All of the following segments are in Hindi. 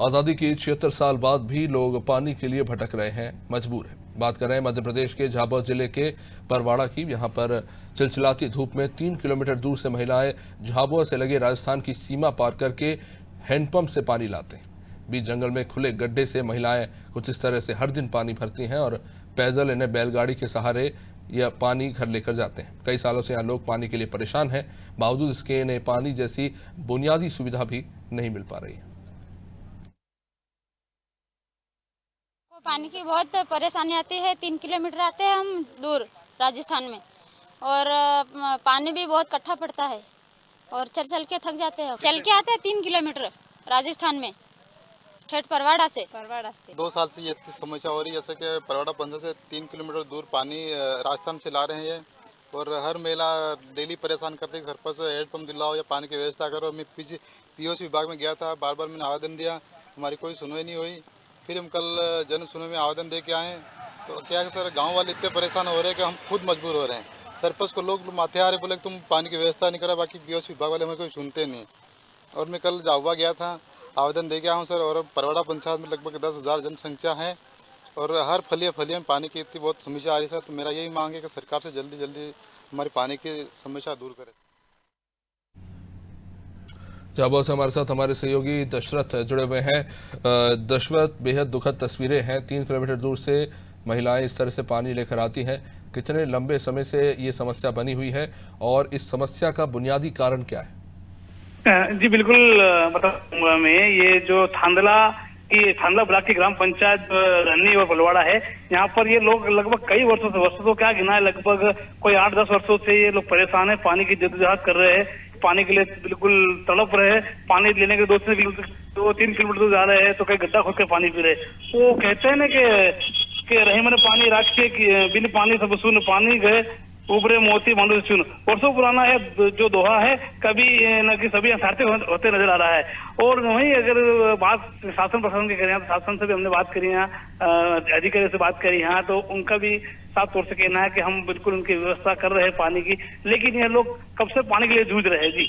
आज़ादी के 76 साल बाद भी लोग पानी के लिए भटक रहे हैं, मजबूर हैं। बात कर रहे हैं मध्य प्रदेश के झाबुआ जिले के परवाड़ा की। यहाँ पर चिलचिलाती धूप में 3 किलोमीटर दूर से महिलाएं झाबुआ से लगे राजस्थान की सीमा पार करके हैंडपंप से पानी लाते हैं। बीच जंगल में खुले गड्ढे से महिलाएं कुछ इस तरह से हर दिन पानी भरती हैं और पैदल इन्हें बैलगाड़ी के सहारे यह पानी घर लेकर जाते हैं। कई सालों से यहाँ लोग पानी के लिए परेशान हैं, बावजूद इसके इन्हें पानी जैसी बुनियादी सुविधा भी नहीं मिल पा रही है। पानी की बहुत परेशानी आती है। 3 किलोमीटर आते हैं हम दूर राजस्थान में, और पानी भी बहुत कट्ठा पड़ता है और चल चल के थक जाते हैं। चल के आते हैं 3 किलोमीटर राजस्थान में, ठेठ परवाड़ा से। 2 साल से ये समस्या हो रही है, जैसे कि परवाड़ा पंचायत से 3 किलोमीटर दूर पानी राजस्थान से ला रहे हैं और हर महिला डेली परेशान करते हैं, सरपंच हैंडपंप दिलाओ या पानी की व्यवस्था करो। मैं पीछे पीओसी विभाग में गया था, बार बार मैंने आवेदन दिया, हमारी कोई सुनवाई नहीं हुई। फिर हम कल जन सुनवाई में आवेदन दे के आए, तो क्या है सर, गांव वाले इतने परेशान हो रहे हैं कि हम खुद मजबूर हो रहे हैं। सरपंच को लोग माथे आ रहे, बोले तुम पानी की व्यवस्था नहीं करा, बाकी पीओसी विभाग वाले हमें कोई सुनते नहीं। और मैं कल झाबुआ गया था, आवेदन दे के आया हूँ सर। और परवाड़ा पंचायत में लगभग 10,000 जनसंख्या है और हर फलिया में पानी की इतनी बहुत समस्या आ रही है सर। तो मेरा यही मांग है कि सरकार से जल्दी जल्दी हमारी पानी की समस्या दूर करे। झाबुआ से हमारे साथ हमारे सहयोगी दशरथ जुड़े हुए हैं। दशरथ, बेहद दुखद तस्वीरें हैं। 3 किलोमीटर दूर से महिलाएं इस तरह से पानी लेकर आती हैं। कितने लंबे समय से ये समस्या बनी हुई है और इस समस्या का बुनियादी कारण क्या है? जी बिल्कुल, मतलब में ये जो थांदला ब्लॉक की ग्राम पंचायत रन्नी और बलवाड़ा है, यहाँ पर ये लोग लगभग कई वर्षों तो क्या गिना है, लगभग कोई 8-10 वर्षों से ये लोग परेशान है, पानी की जद्दोजहद कर रहे हैं, पानी के लिए बिल्कुल तड़प रहे हैं। पानी लेने के 2-3 किलोमीटर दूर जा रहे हैं तो कई गड्ढा खोद के पानी पी रहे। वो कहते हैं ना कि रही मैंने पानी राख के बिन पानी सब सुन पानी गए उबरे मोती मांडू चुन। वर्षों पुराना है जो दोहा है, कभी न कि सभी सार्थक होते नजर आ रहा है। और वहीं अगर बात शासन प्रशासन की करें, तो शासन से भी हमने बात करी यहाँ, अधिकारी से बात करी यहाँ, तो उनका भी साफ तौर से कहना है कि हम बिल्कुल उनकी व्यवस्था कर रहे हैं पानी की, लेकिन ये लोग कब से पानी के लिए जूझ रहे हैं। जी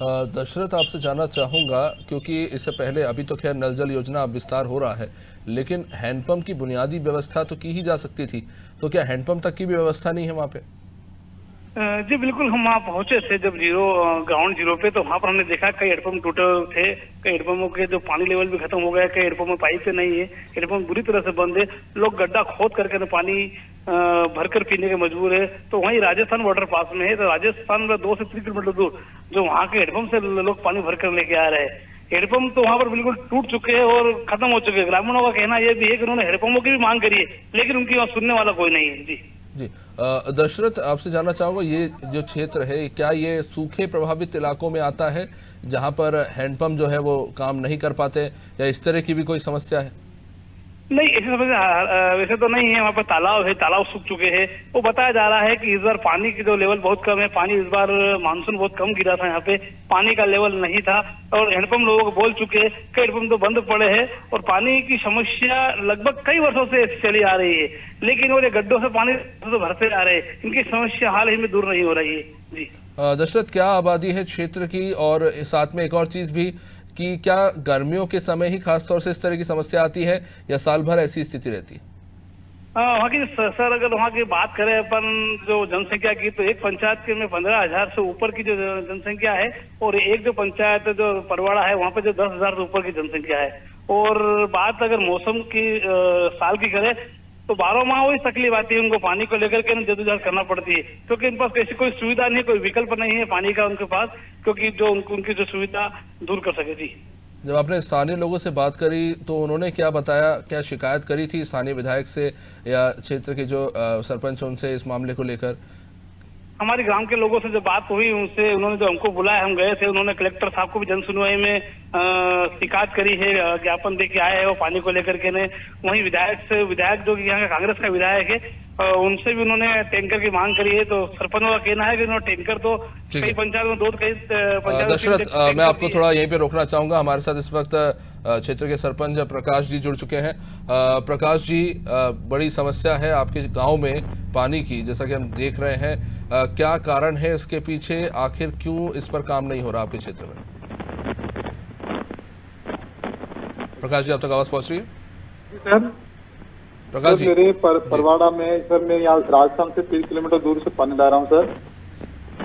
दशरथ, आपसे जानना चाहूँगा, क्योंकि इससे पहले अभी तो खैर नल जल योजना विस्तार हो रहा है, लेकिन हैंडपंप की बुनियादी व्यवस्था तो की ही जा सकती थी, तो क्या हैंडपंप तक की भी व्यवस्था नहीं है वहाँ पे? जी बिल्कुल, हम वहाँ पहुंचे थे जब ग्राउंड जीरो पे, तो वहाँ पर हमने देखा कई हैंडपंप टूटे थे, कई हैंडपंपों के जो पानी लेवल भी खत्म हो गया, कई हैंडपंप में पाइप नहीं है, हैंडपंप बुरी तरह से बंद है, लोग गड्ढा खोद करके पानी भरकर पीने के मजबूर है। तो वहीं राजस्थान बॉर्डर पास में है, तो राजस्थान में 2 से 3 किलोमीटर दूर जो वहाँ के हैंडपंप से लोग पानी भरकर लेके आ रहे हैं। हैंडपंप तो वहाँ पर बिल्कुल टूट चुके हैं और खत्म हो चुके हैं। ग्रामीणों का कहना यह भी है कि उन्होंने हैंडपंपों की भी मांग करी है, लेकिन उनकी वहाँ सुनने वाला कोई नहीं है। जी दशरथ, आपसे जानना चाहूँगा, ये जो क्षेत्र है, क्या ये सूखे प्रभावित इलाकों में आता है जहाँ पर हैंडपंप जो है वो काम नहीं कर पाते, या इस तरह की भी कोई समस्या है? नहीं, ऐसी समस्या वैसे तो नहीं है। वहाँ पर तालाब है, तालाब सूख चुके हैं। वो बताया जा रहा है कि इस बार पानी की जो लेवल बहुत कम है, पानी इस बार मानसून बहुत कम गिरा था, यहाँ पे पानी का लेवल नहीं था और हैंडपंप लोगों को बोल चुके हैं, कई हैंडपंप तो बंद पड़े हैं और पानी की समस्या लगभग कई वर्षों से चली आ रही है, लेकिन वो गड्ढों से पानी तो भरते आ रहे हैं, इनकी समस्या हाल ही में दूर नहीं हो रही है। जी दशरथ, क्या आबादी है क्षेत्र की, और साथ में एक और चीज भी कि क्या गर्मियों के समय ही खासतौर से इस तरह की समस्या आती है या साल भर ऐसी स्थिति रहती है? वहाँ की सर, अगर वहाँ की बात करें अपन जो जनसंख्या की, तो एक पंचायत के में 15,000 से ऊपर की जो जनसंख्या है, और एक जो पंचायत जो परवाड़ा है वहाँ पे जो 10,000 से ऊपर की जनसंख्या है। और बात अगर मौसम की साल की करें तो 12 माह वही तकलीफ आती है उनको, पानी को लेकर के जद्दोजहद करना पड़ती है, क्योंकि इनके पास ऐसी कोई सुविधा नहीं, कोई विकल्प नहीं है पानी का उनके पास, क्योंकि जो उनकी जो सुविधा दूर कर सके। जी जब आपने स्थानीय लोगों से बात करी तो उन्होंने क्या बताया, क्या शिकायत करी थी स्थानीय विधायक से या क्षेत्र के जो सरपंच उनसे इस मामले को लेकर? हमारी ग्राम के लोगों से जब बात हुई उनसे, उन्होंने जो हमको बुलाया, हम गए थे, उन्होंने कलेक्टर साहब को भी जन सुनवाई में शिकायत करी है, ज्ञापन दे के आए हैं वो पानी को लेकर के ने। वहीं विधायक जो यहाँ का कांग्रेस का विधायक है, उनसे भी उन्होंने टैंकर की मांग करी है। तो सरपंच का कहना है कि उन्होंने टैंकर तो कई पंचायत में दो कई पंचायत। दशरथ, मैं आपको थोड़ा यहीं पे रोकना चाहूंगा। हमारे साथ इस वक्त क्षेत्र के सरपंच प्रकाश जी जुड़ चुके हैं। प्रकाश जी, बड़ी समस्या है आपके गांव में पानी की, जैसा कि हम देख रहे हैं, क्या कारण है इसके पीछे, आखिर क्यों इस पर काम नहीं हो रहा आपके क्षेत्र में? प्रकाश जी, अब तक आवाज पहुंच रही है? सर प्रकाश जी, मेरे परवाड़ा में सर मैं यहाँ राजस्थान से 3 किलोमीटर दूर से पानी ला रहा हूँ सर।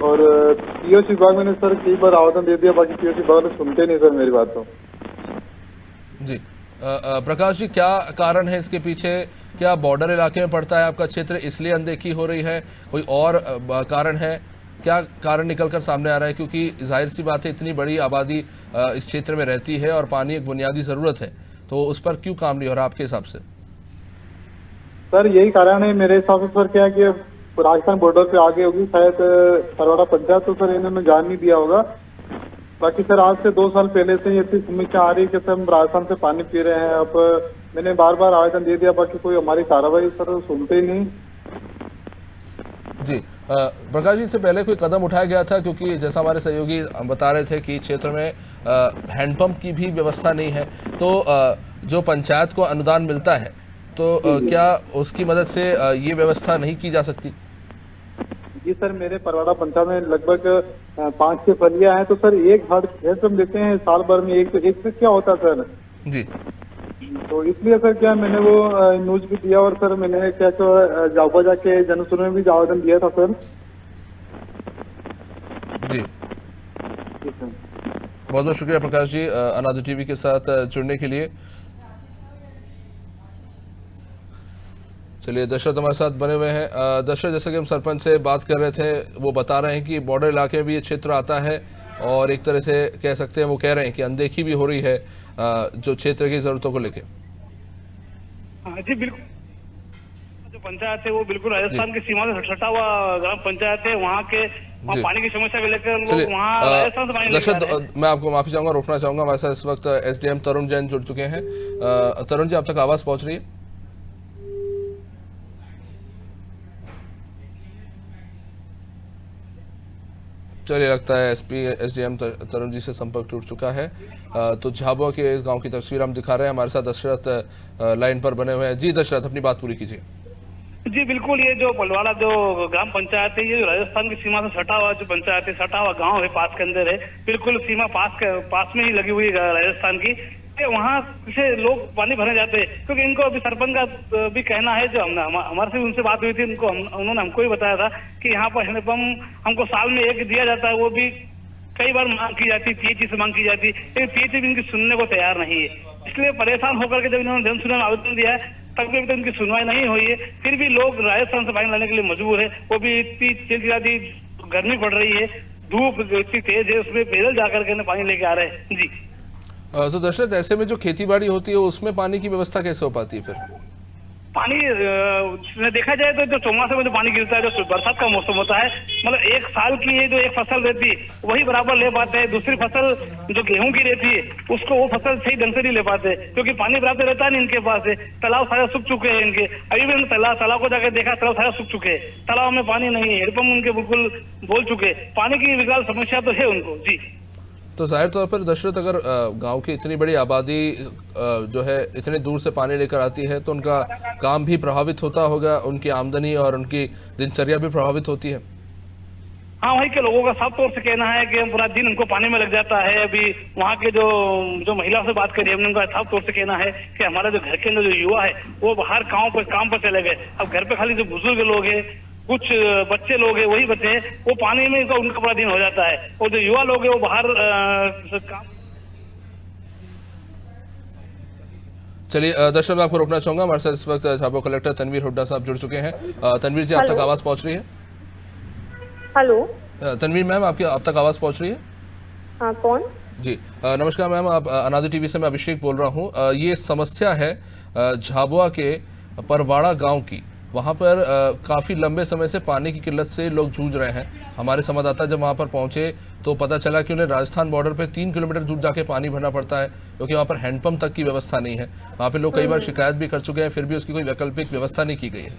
और पीओसी विभाग में सर कई बार आवेदन दे दिया, बाकी पीओसी विभाग ने सुनते नहीं सर मेरी बात तो। जी प्रकाश जी, क्या कारण है इसके पीछे? क्या बॉर्डर इलाके में पड़ता है आपका क्षेत्र, इसलिए अनदेखी हो रही है? कोई और कारण है? क्या कारण निकलकर सामने आ रहा है? क्योंकि जाहिर सी बात है, इतनी बड़ी आबादी इस क्षेत्र में रहती है और पानी एक बुनियादी ज़रूरत है, तो उस पर क्यों काम नहीं हो रहा आपके हिसाब से? सर यही कारण है मेरे हिसाब से सर, क्या है कि राजस्थान बॉर्डर पे आगे होगी शायद परवाड़ा पंचायत, तो सर इन्होंने जान नहीं दिया होगा। बाकी सर आज से 2 साल पहले से ये इतनी समस्या आ रही है कि सर हम राजस्थान से पानी पी रहे हैं। अब मैंने बार बार आवेदन दे दिया, बाकी कोई हमारी कार्रवाई सर सुनते ही नहीं। जी प्रकाश जी, इससे पहले कोई कदम उठाया गया था? क्योंकि जैसा हमारे सहयोगी बता रहे थे कि क्षेत्र में हैंडपंप की भी व्यवस्था नहीं है, तो जो पंचायत को अनुदान मिलता है तो क्या उसकी मदद से ये व्यवस्था नहीं की जा सकती? जी सर, मेरे परवाड़ा पंचायत में लगभग 5-6 फलियां हैं, तो सर एक हेडपंप देते हैं साल भर में, एक से क्या होता है सर जी। तो इसलिए सर क्या मैंने वो न्यूज भी दिया, और सर मैंने क्या जाओबा जाके जनसुनवाई में भी आवेदन दिया था सर। जी बहुत बहुत शुक्रिया प्रकाश जी अनादि टीवी के साथ जुड़ने के लिए। चलिए दशरथ हमारे साथ बने हुए हैं। दशरथ, जैसे कि हम सरपंच से बात कर रहे थे, वो बता रहे हैं कि बॉर्डर इलाके में भी ये क्षेत्र आता है और एक तरह से कह सकते हैं, वो कह रहे हैं कि अनदेखी भी हो रही है जो क्षेत्र की जरूरतों को लेकर। हाँ जी बिल्कुल, जो पंचायत है वो बिल्कुल राजस्थान की सीमा से सटा हुआ ग्राम पंचायत है। वहाँ के पानी की समस्या को लेकर लोग वहाँ राजस्थान से पानी लेकर आ रहे हैं। मैं आपको माफी चाहूंगा, रोकना चाहूंगा। हमारे साथ इस वक्त एसडीएम तरुण जैन जुड़ चुके हैं। तरुण जी, अब तक आवाज पहुंच रही है? चलिए, लगता है एसडीएम तरुण जी से संपर्क टूट चुका है। तो झाबुआ के इस गांव की तस्वीर हम दिखा रहे हैं। हमारे साथ दशरथ लाइन पर बने हुए हैं। जी दशरथ, अपनी बात पूरी कीजिए। जी बिल्कुल, ये जो पलवाड़ा जो ग्राम पंचायत है, ये जो राजस्थान की सीमा से सटा हुआ जो पंचायत है, सटा हुआ गांव है, पास के अंदर है, बिल्कुल सीमा पास में ही लगी हुई है राजस्थान की। वहाँ से लोग पानी भरने जाते हैं, क्योंकि इनको अभी सरपंच का भी कहना है, जो हमारे से उनसे बात हुई थी, उन्होंने हमको ही बताया था कि यहाँ पर हैंडपंप हमको साल में एक दिया जाता है, वो भी कई बार मांग की जाती, पीएचई से मांग की जाती, लेकिन पीएचई भी इनकी सुनने को तैयार नहीं है। इसलिए परेशान होकर के जब इन्होंने जनसुनवाई में आवेदन दिया है, तब भी इनकी सुनवाई नहीं हुई है। फिर भी लोग राजस्थान से पानी लाने के लिए मजबूर है, वो भी इतनी चिलचिलाती गर्मी पड़ रही है, धूप इतनी तेज है, उसमें पैदल जाकर के पानी लेके आ रहे हैं। जी तो दशरथ, ऐसे में जो खेती बाड़ी होती है उसमें पानी की व्यवस्था कैसे हो पाती है फिर? पानी देखा जाए तो जो चौमासे में जो पानी गिरता है, जो बरसात का मौसम होता है, मतलब एक साल की ये जो एक फसल रहती है वही बराबर ले पाते हैं। दूसरी फसल जो गेहूं की रहती है उसको वो फसल सही ढंग से नहीं ले पाते, क्योंकि पानी बराबर रहता नहीं इनके पास है। तालाब सारे सूख चुके हैं इनके, अभी भी तालाब को जाकर देखा, तालाब सारे सूख चुके हैं, तालाब में पानी नहीं है, हैंडपंप उनके बिल्कुल बोल चुके, पानी की विकराल समस्या तो है उनको। जी तो जाहिर तौर पर दशरथ, अगर गांव की इतनी बड़ी आबादी जो है इतने दूर से पानी लेकर आती है, तो उनका काम भी प्रभावित होता होगा, उनकी आमदनी और उनकी दिनचर्या भी प्रभावित होती है। हाँ, वही के लोगों का साफ तौर से कहना है कि पूरा दिन उनको पानी में लग जाता है। अभी वहाँ के जो महिला से बात करी हमने, उनका साफ तौर से कहना है कि हमारा जो घर के अंदर जो युवा है वो बाहर गाँव पर काम पर चले गए। अब घर पे खाली जो बुजुर्ग लोग हैं, कुछ बच्चे लोग हैं, वही बच्चे हैं, वो पानी में उनका पूरा दिन हो जाता है, और जो युवा लोग हैं वो बाहर काम। चलिए दर्शक, मैं आपको रोकना चाहूंगा। हमारे साथ इस वक्त झाबुआ कलेक्टर तनवीर हुड्डा साहब जुड़ चुके हैं। तनवीर जी, आप तक आवाज पहुंच रही है? हेलो तनवीर मैम, आप तक आवाज पहुंच रही है? हाँ, कौन? जी नमस्कार मैम, आप अनादि टीवी से, मैं अभिषेक बोल रहा हूँ। ये समस्या है झाबुआ के परवाड़ा गाँव की। वहाँ पर काफ़ी लंबे समय से पानी की किल्लत से लोग जूझ रहे हैं। हमारे संवाददाता जब वहाँ पर पहुँचे तो पता चला कि उन्हें राजस्थान बॉर्डर पे 3 किलोमीटर दूर जाके पानी भरना पड़ता है, क्योंकि वहाँ पर हैंडपंप तक की व्यवस्था नहीं है। वहाँ पे लोग कई बार शिकायत भी कर चुके हैं, फिर भी उसकी कोई वैकल्पिक व्यवस्था नहीं की गई है।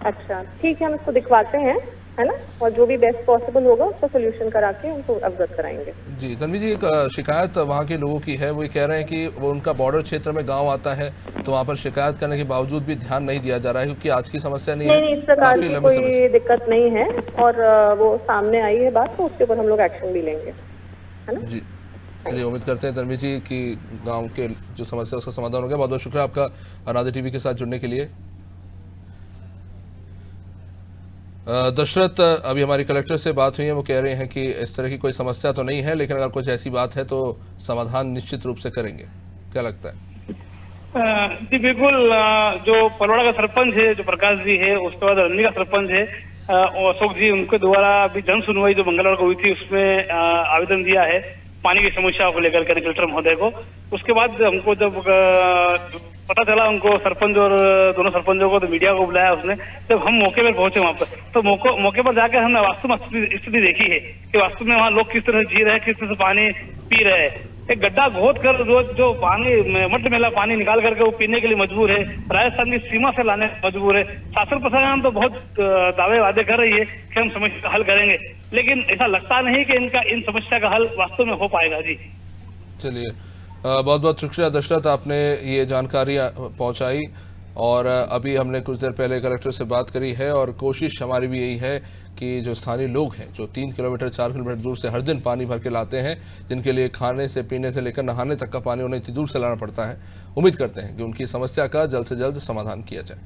अच्छा, ठीक है, हम इसको दिखवाते हैं, है ना, और जो भी बेस्ट पॉसिबल होगा उसका सोल्यूशन करा के उनको अवगत कराएंगे। जी तन्वी जी, एक शिकायत वहाँ के लोगों की है। वो ये कह रहे हैं कि वो उनका बॉर्डर क्षेत्र में गांव आता है, तो वहाँ पर शिकायत करने के बावजूद भी ध्यान नहीं दिया जा रहा है, क्योंकि आज की समस्या नहीं है। नहीं, इस प्रकार की कोई दिक्कत नहीं है, और वो सामने आई है बात, तो उसके ऊपर हम लोग एक्शन भी लेंगे, है ना। जी चलिए उम्मीद करते हैं तन्वी जी कि गांव के जो समस्या उसका समाधान हो गया। बहुत बहुत शुक्रिया आपका अनादे टीवी के साथ जुड़ने के लिए। दशरथ, अभी हमारी कलेक्टर से बात हुई है, वो कह रहे हैं कि इस तरह की कोई समस्या तो नहीं है, लेकिन अगर कुछ ऐसी बात है तो समाधान निश्चित रूप से करेंगे। क्या लगता है? जी बिल्कुल, जो परवाड़ा का सरपंच है, जो प्रकाश जी है, उसके बाद रन्नी का सरपंच है अशोक जी, उनके द्वारा अभी जन सुनवाई जो मंगलवार को हुई थी उसमें आवेदन दिया है पानी की समस्या को लेकर के कलेक्टर महोदय को। उसके बाद हमको जब पता चला उनको सरपंच और दोनों सरपंचों को, तो मीडिया को बुलाया उसने। जब हम मौके पर पहुंचे वहां पर, तो मौके पर जाकर हमने वास्तव में स्थिति देखी है कि वास्तव में वहाँ लोग किस तरह जी रहे हैं, किस तरह से पानी पी रहे हैं। एक गड्ढा खोद कर जो पानी मट मेला पानी निकाल करके वो पीने के लिए मजबूर है, राजस्थान की सीमा से लाने मजबूर है। शासन प्रशासन तो बहुत दावे वादे कर रही है कि हम समस्या का हल करेंगे, लेकिन ऐसा लगता नहीं कि इन समस्या का हल वास्तव में हो पाएगा। जी चलिए, बहुत बहुत शुक्रिया दशरथ, आपने ये जानकारी पहुंचाई। और अभी हमने कुछ देर पहले कलेक्टर से बात करी है और कोशिश हमारी भी यही है कि जो स्थानीय लोग हैं, जो 3 किलोमीटर 4 किलोमीटर दूर से हर दिन पानी भर के लाते हैं, जिनके लिए खाने से पीने से लेकर नहाने तक का पानी उन्हें इतनी दूर से लाना पड़ता है, उम्मीद करते हैं कि उनकी समस्या का जल्द से जल्द समाधान किया जाए।